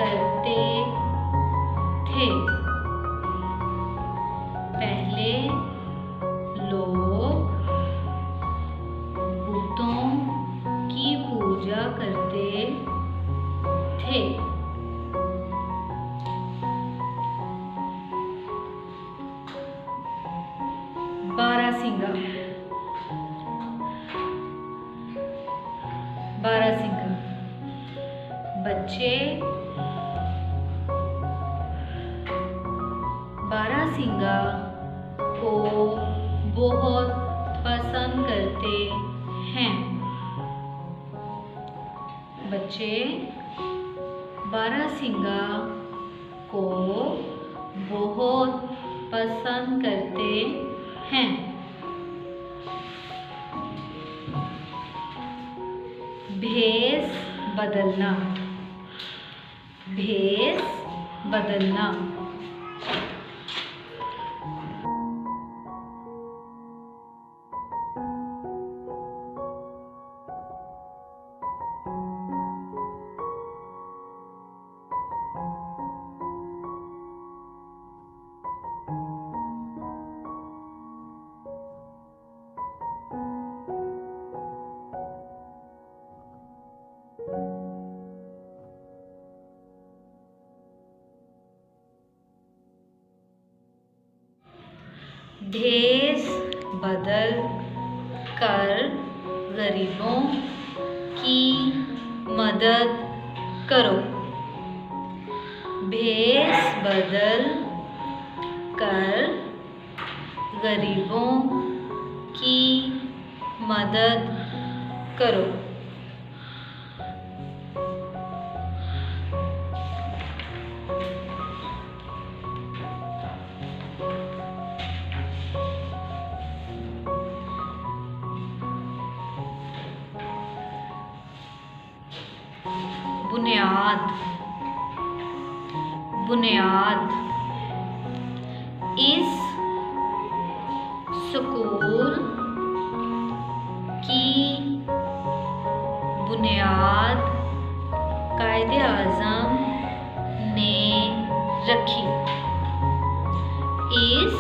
करते थे। पहले लोग बुतों की पूजा करते थे। बारहसिंगा। बारहसिंगा बच्चे बारहसिंगा को बहुत पसंद करते हैं। बच्चे बारहसिंगा को बहुत पसंद करते हैं। भेष बदलना। भेष बदलना। भेष बदल कर गरीबों की मदद करो। भेष बदल कर गरीबों की मदद करो। बुनियाद। बुनियाद इस स्कूल की बुनियाद कायदे-आज़म ने रखी। इस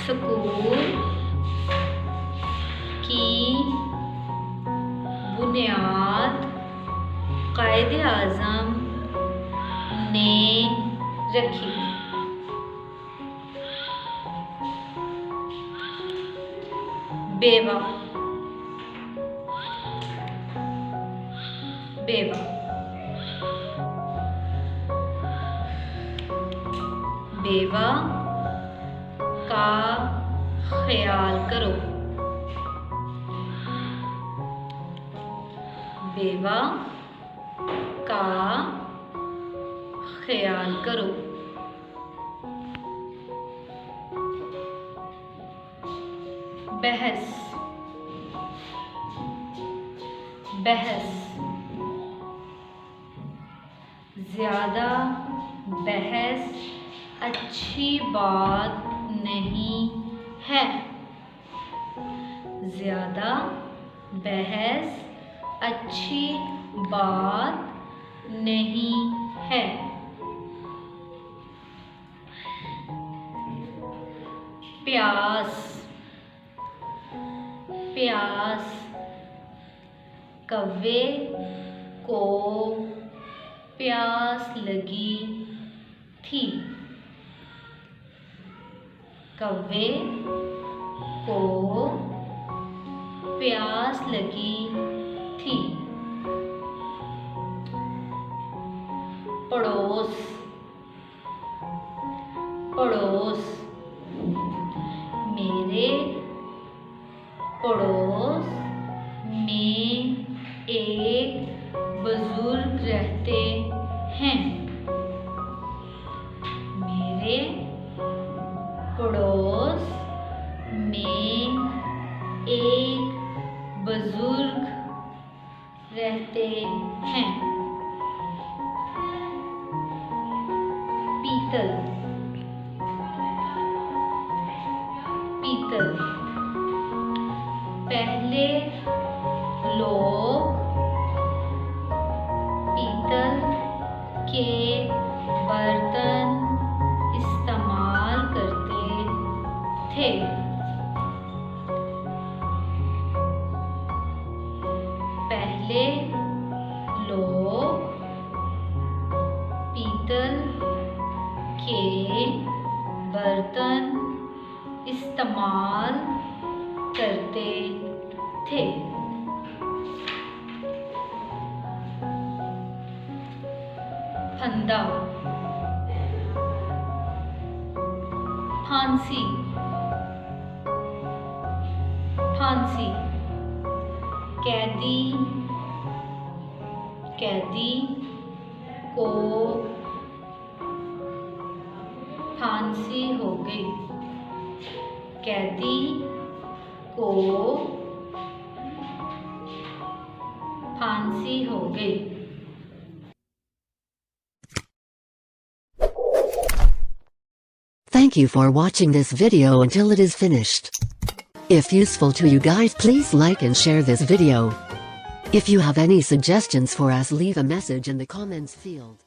स्कूल की बुनियाद कायदे-आज़म ने रखी। बेवा। बेवा बेवा का ख्याल करो। बेवा का ख्याल करो। बहस। बहस ज़्यादा बहस अच्छी बात नहीं है। ज़्यादा बहस अच्छी बात नहीं है। प्यास। प्यास कौवे को प्यास लगी थी। कौवे को प्यास लगी थी। पड़ोस। पड़ोस मेरे पड़ोस में एक बुजुर्ग रहते हैं। मेरे पड़ोस में एक बुजुर्ग रहते हैं। पीतल। पीतल पहले लोग के बर्तन इस्तेमाल करते थे। पहले लोग पीतल के बर्तन इस्तेमाल करते थे। फंदा, फांसी, फांसी, कैदी, कैदी को फांसी हो गई। कैदी को फांसी हो गई। Thank you for watching this video until it is finished. If useful to you guys, please like and share this video. If you have any suggestions for us, leave a message in the comments field.